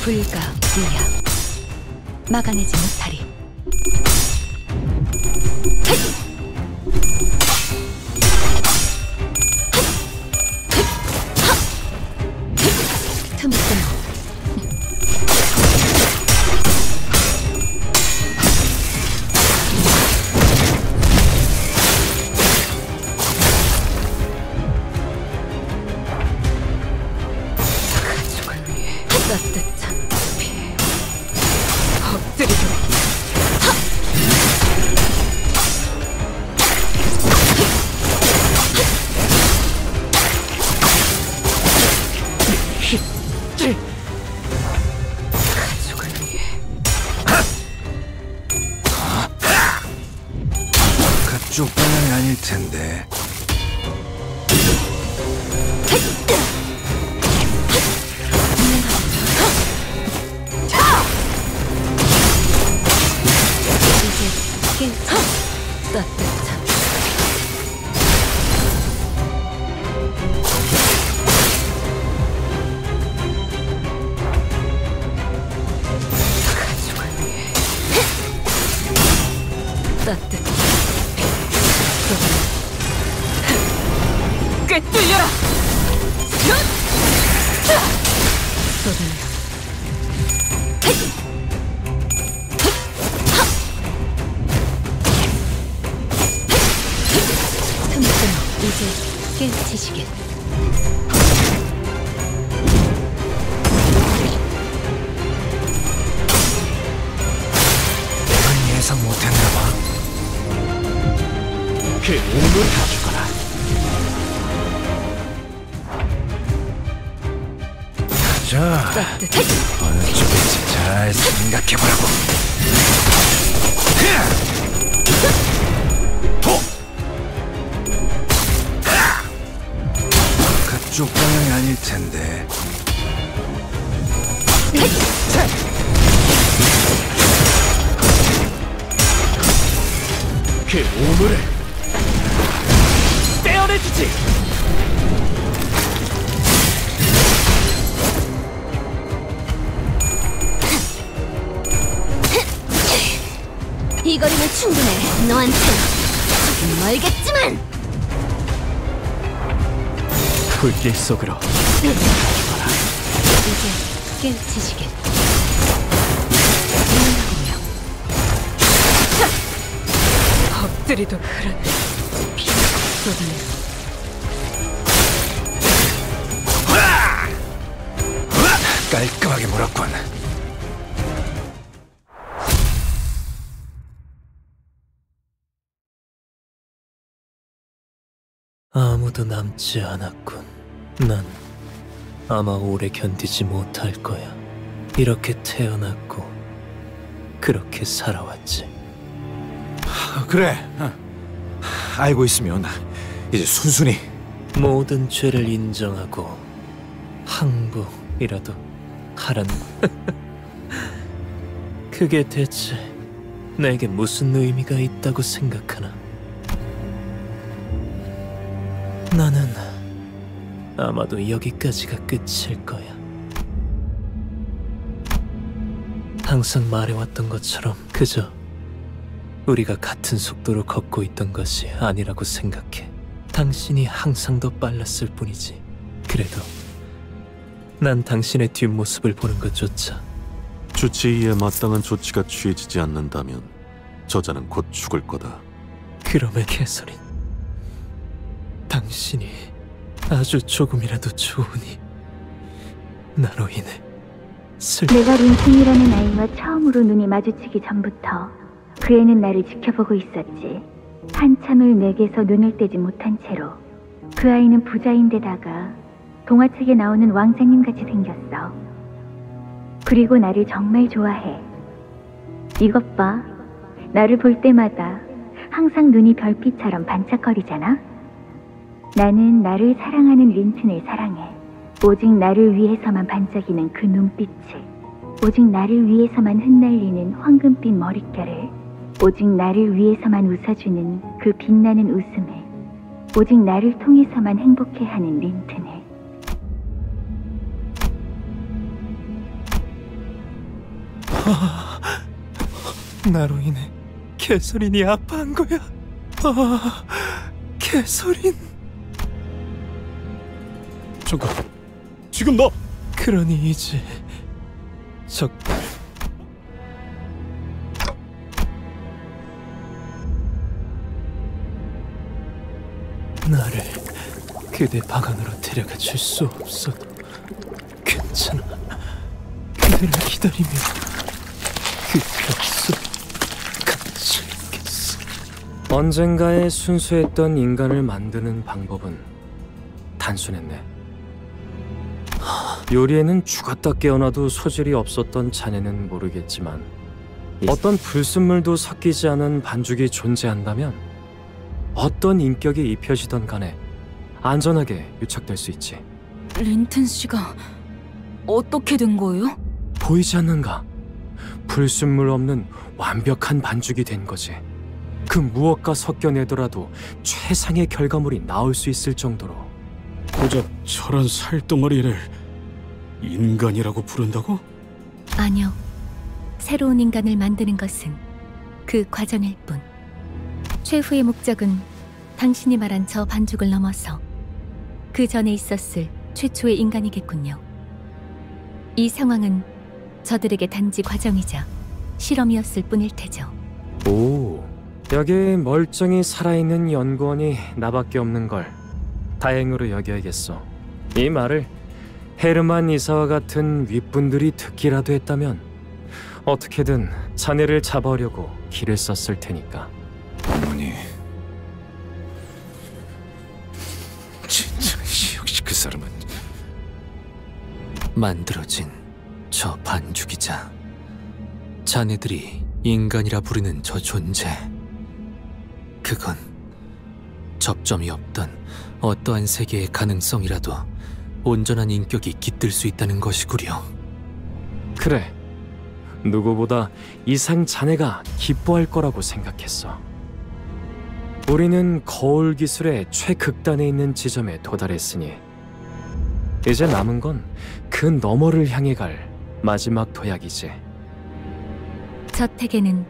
I: 불가 불야 막아내지 못하리. 틈틈
H: 가족을 위해 따뜻한 피 엎드리도록. 가족을 위해.
G: 그쪽 방향이 아닐 텐데.
H: 따뜻한 가족을 위해 따뜻한 꿰뚫려라. 쏟아내라.
I: 이제 깨우치시길.
G: 이건 예상 못했나봐.
B: 그 몸을 가져가라.
G: 자, 어느 쪽일지 잘 생각해보라고. 그쪽 방향이 아닐 텐데.
B: 그 오물을 떼어내주지.
I: 이 거리면 충분해. 너한텐 조금 멀겠지만.
B: 불길 속으로.
I: 이제 깨우치시길.
H: 엎드리도록 하라. 피 쏟아내라.
G: 깔끔하게 물었군.
K: 아무도 남지 않았군. 난 아마 오래 견디지 못할 거야. 이렇게 태어났고 그렇게 살아왔지.
G: 그래. 알고 있으면 이제 순순히
K: 모든 죄를 인정하고 항복이라도 하란. 그게 대체 내게 무슨 의미가 있다고 생각하나? 나는 아마도 여기까지가 끝일 거야. 항상 말해왔던 것처럼 그저 우리가 같은 속도로 걷고 있던 것이 아니라고 생각해. 당신이 항상 더 빨랐을 뿐이지. 그래도 난 당신의 뒷모습을 보는 것조차
J: 주치의에 마땅한 조치가 취해지지 않는다면 저자는 곧 죽을 거다.
K: 그럼의 캐서린, 당신이 아주 조금이라도 좋으니 나로 인해
E: 내가 린튼이라는 아이와 처음으로 눈이 마주치기 전부터 그 애는 나를 지켜보고 있었지. 한참을 내게서 눈을 떼지 못한 채로. 그 아이는 부자인데다가 동화책에 나오는 왕자님같이 생겼어. 그리고 나를 정말 좋아해. 이것 봐. 나를 볼 때마다 항상 눈이 별빛처럼 반짝거리잖아. 나는 나를 사랑하는 린튼을 사랑해. 오직 나를 위해서만 반짝이는 그 눈빛을, 오직 나를 위해서만 흩날리는 황금빛 머릿결을, 오직 나를 위해서만 웃어주는 그 빛나는 웃음을, 오직 나를 통해서만 행복해하는 린튼을.
K: 나로 인해 캐서린이 아파한 거야. 캐서린.
A: 잠깐, 지금 나.
K: 그러니 이제 적당. 나를 그대 방 안으로 데려가 줄 수 없어도 괜찮아. 그대를 기다리며 그 벽속 갇혀있겠어.
B: 언젠가에 순수했던 인간을 만드는 방법은 단순했네. 요리에는 죽었다 깨어나도 소질이 없었던 자네는 모르겠지만 어떤 불순물도 섞이지 않은 반죽이 존재한다면 어떤 인격이 입혀지던 간에 안전하게 유착될 수 있지.
H: 린튼 씨가 어떻게 된 거예요?
B: 보이지 않는가? 불순물 없는 완벽한 반죽이 된 거지. 그 무엇과 섞여내더라도 최상의 결과물이 나올 수 있을 정도로.
A: 고작 저런 살덩어리를 인간이라고 부른다고?
D: 아니요. 새로운 인간을 만드는 것은 그 과정일 뿐. 최후의 목적은 당신이 말한 저 반죽을 넘어서 그 전에 있었을 최초의 인간이겠군요. 이 상황은 저들에게 단지 과정이자 실험이었을 뿐일 테죠.
B: 오, 여기 멀쩡히 살아있는 연구원이 나밖에 없는 걸 다행으로 여겨야겠어. 이 말을 헤르만 이사와 같은 윗분들이 듣기라도 했다면 어떻게든 자네를 잡아오려고 길을 썼을 테니까.
G: 어머니, 진짜 역시 그 사람은
K: 만들어진 저 반죽이자 자네들이 인간이라 부르는 저 존재, 그건 접점이 없던 어떠한 세계의 가능성이라도 온전한 인격이 깃들 수 있다는 것이구려.
B: 그래, 누구보다 이상 자네가 기뻐할 거라고 생각했어. 우리는 거울 기술의 최극단에 있는 지점에 도달했으니 이제 남은 건 그 너머를 향해 갈 마지막 도약이지.
D: 저택에는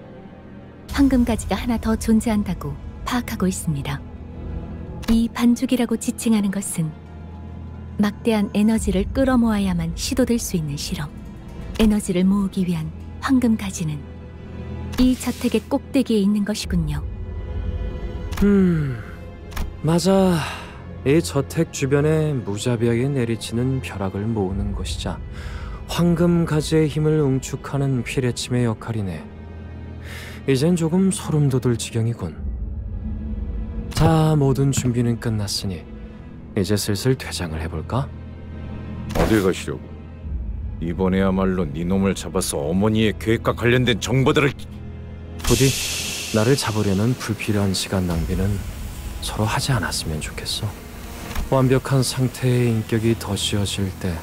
D: 황금가지가 하나 더 존재한다고 파악하고 있습니다. 이 반죽이라고 지칭하는 것은 막대한 에너지를 끌어모아야만 시도될 수 있는 실험. 에너지를 모으기 위한 황금가지는 이 저택의 꼭대기에 있는 것이군요.
B: 맞아. 이 저택 주변에 무자비하게 내리치는 벼락을 모으는 것이자 황금가지의 힘을 응축하는 피레침의 역할이네. 이젠 조금 소름 돋을 지경이군. 자, 모든 준비는 끝났으니 이제 슬슬 퇴장을 해볼까?
G: 어딜 가시려고? 이번에야말로 네 놈을 잡아서 어머니의 계획과 관련된 정보들을.
B: 부디 나를 잡으려는 불필요한 시간 낭비는 서로 하지 않았으면 좋겠어. 완벽한 상태의 인격이 덧씌워질 때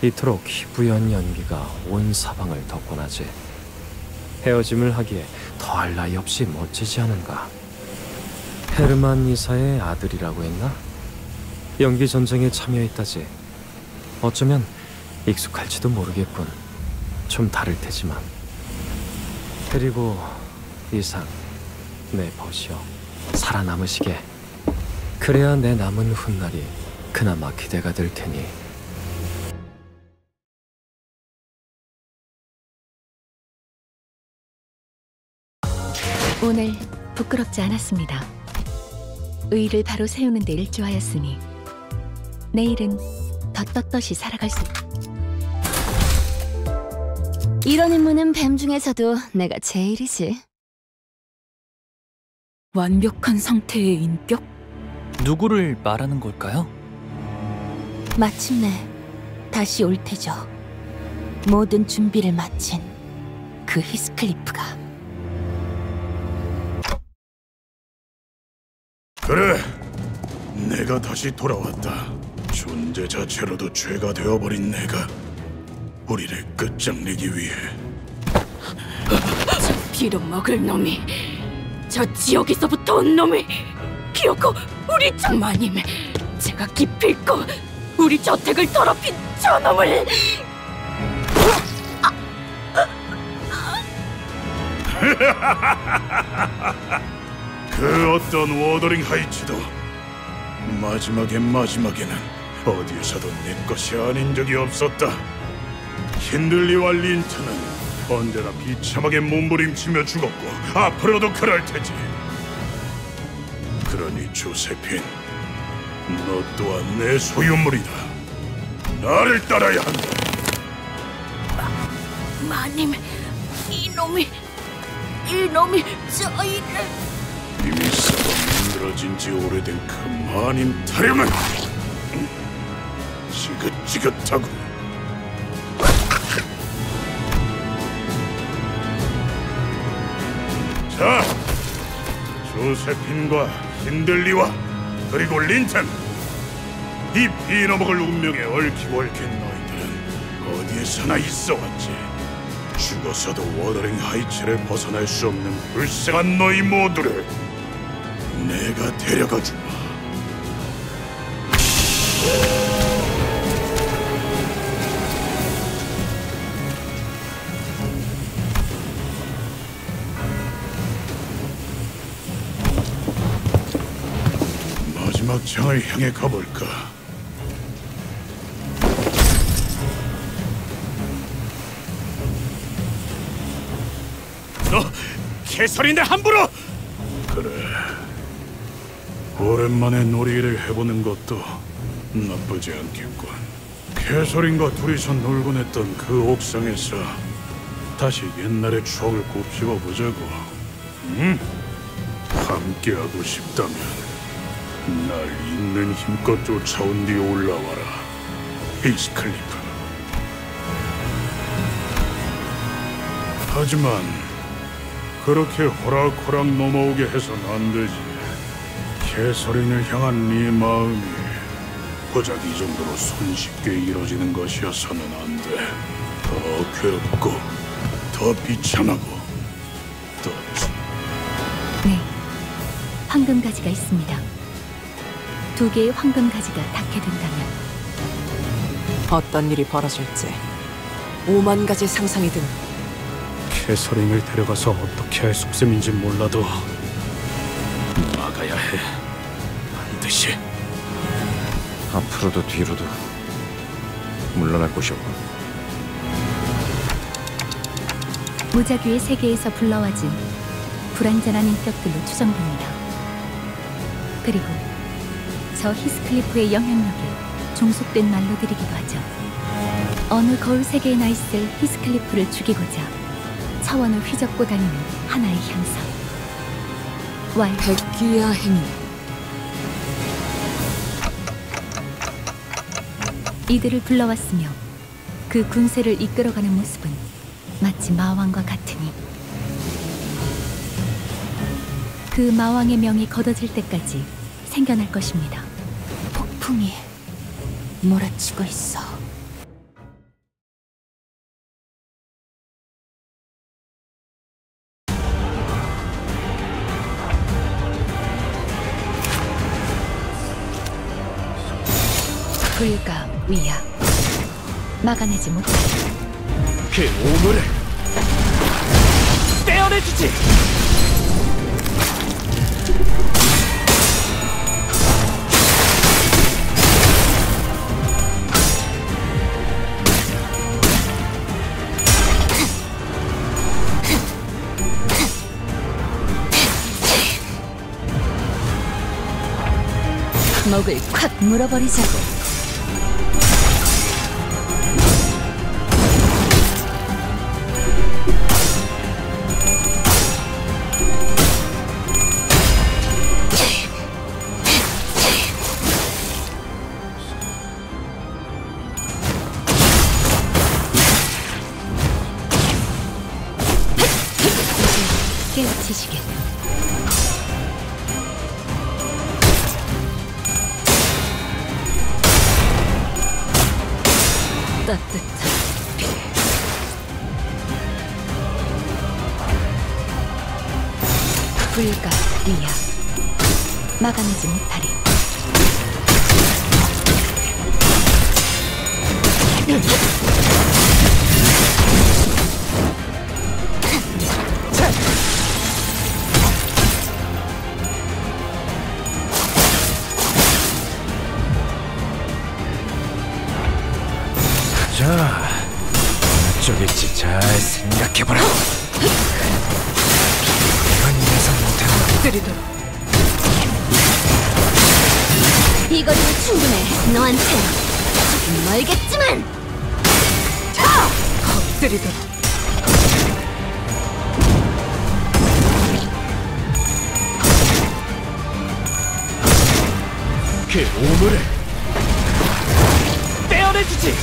B: 이토록 희부연 연기가 온 사방을 덮고나지. 헤어짐을 하기에 더할 나위 없이 멋지지 않은가. 헤르만 이사의 아들이라고 했나? 연기 전쟁에 참여했다지. 어쩌면 익숙할지도 모르겠군. 좀 다를 테지만. 그리고 이상, 내 벗이여, 살아남으시게. 그래야 내 남은 훗날이 그나마 기대가 될 테니.
D: 오늘 부끄럽지 않았습니다. 의의를 바로 세우는 데 일조하였으니 내일은 더 떳떳이 살아갈 수.
I: 이런 임무는 뱀 중에서도 내가 제일이지.
H: 완벽한 상태의 인격?
K: 누구를 말하는 걸까요?
I: 마침내 다시 올 테죠. 모든 준비를 마친 그 히스클리프가.
A: 그래, 내가 다시 돌아왔다. 존재 자체로도 죄가 되어버린 내가 우리를 끝장내기 위해.
H: 저 빌어먹을 놈이, 저 지옥에서부터 온 놈이, 기어코 우리 장마님, 제가 기필코 우리 저택을 더럽힌 저 놈을.
A: 그 어떤 워더링 하이츠도 마지막에는 어디에서도 내 것이 아닌 적이 없었다. 힌들리와 린트는 언제나 비참하게 몸부림치며 죽었고 앞으로도 그럴 테지. 그러니 조세핀, 너 또한 내 소유물이다. 나를 따라야 한다.
H: 마님, 이놈이 저희를.
A: 이미 썩어 만들어진 지 오래된 그 마님 타령은 지긋지긋하고. 자, 조세핀과 힌들리와 그리고 린튼, 이 빌어먹을 운명에 얽히고 얽힌 너희들은 어디에서나 있어왔지. 죽어서도 워더링 하이츠를 벗어날 수 없는 불쌍한 너희 모두를 내가 데려가 주마. 마지막 장을 향해 가볼까? 너 개설인데 함부로! 그래, 오랜만에 놀이를 해보는 것도 나쁘지 않겠군. 개설인과 둘이서 놀곤 했던 그 옥상에서 다시 옛날의 추억을 곱씹어 보자고. 응? 함께하고 싶다면 날 있는 힘껏 쫓아온 뒤 올라와라, 히스클리프. 하지만 그렇게 호락호락 넘어오게 해서는 안 되지. 개설인을 향한 네 마음이 고작 이 정도로 손쉽게 이루어지는 것이어서는 안 돼. 더 괴롭고 더 비참하고 더...
D: 네, 황금가지가 있습니다. 2개의 황금가지가 닿게 된다면
C: 어떤 일이 벌어질지 5만 가지 상상이 든.
A: 캐서링을 데려가서 어떻게 할 속셈인지 몰라도 막아야 해. 반드시.
G: 앞으로도 뒤로도 물러날 곳이 없군.
D: 무작위의 세계에서 불러와진 불완전한 인격들로 추정됩니다. 그리고 저 히스클리프의 영향력에 종속된 말로들이기도 하죠. 어느 거울 세계에 나 있을 히스클리프를 죽이고자 차원을 휘젓고 다니는 하나의 현상.
H: 백귀야 행위.
D: 이들을 불러왔으며 그 군세를 이끌어가는 모습은 마치 마왕과 같으니 그 마왕의 명이 거둬질 때까지 생겨날 것입니다.
I: 폭풍이 몰아치고 있어.
D: 불가 위야 막아내지 못해.
B: 그 오물을 떼어내주지!
I: 목을 콱 물어버리자고. 깨우치시게. 따뜻한 불가 위야 막아내지 못하리.
B: 자, 어쩌겠지 잘 생각해보라고. 이건 예상 못했나.
C: 들이도록.
I: 이 거리는 충분해. 너한텐 조금 멀겠지만.
C: 자! 엎드리도록.
B: 그 오물을 떼어내주지!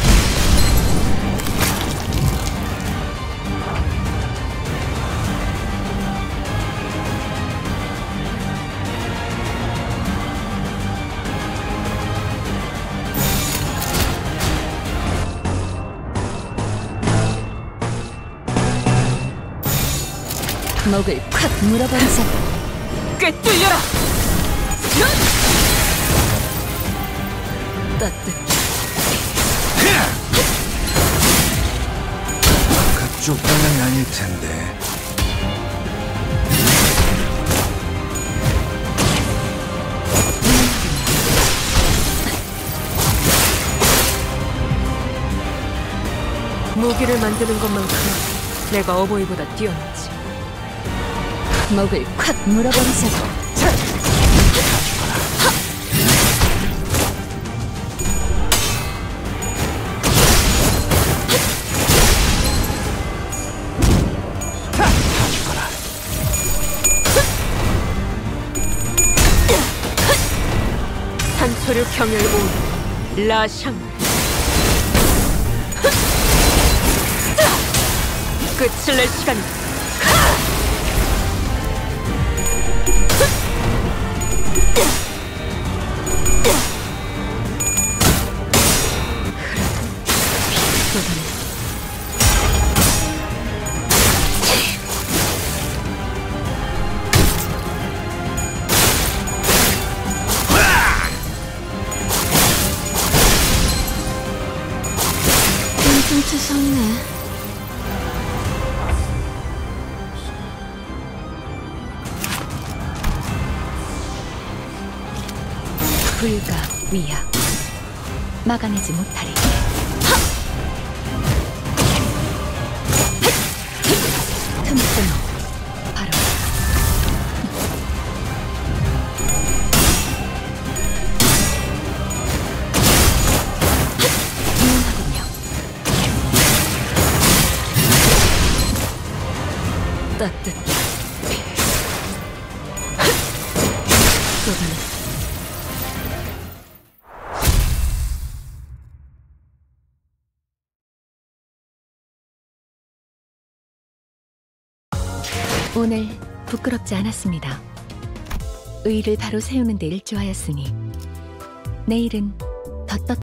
I: 목을 콱 물어버리자고.
C: 꿰뚫려라!
I: 따뜻.
A: 그쪽 방향이 아닐 텐데.
C: 무기를 만드는 것만큼 내가 어머니보다 뛰어났지.
I: 목을 콱 물어버리자고.
C: 산소류 경혈 라샹. 끝을 낼 시간이다.
I: 퉁퉁투성이네. 불가 위야 막아내지 못하리. 틈끊어 바로. 유용하군요. 따뜻. 쏟아내. 오늘 부끄럽지 않았습니다. 의의를 바로 세우는 데 일조하였으니 내일은 더 떳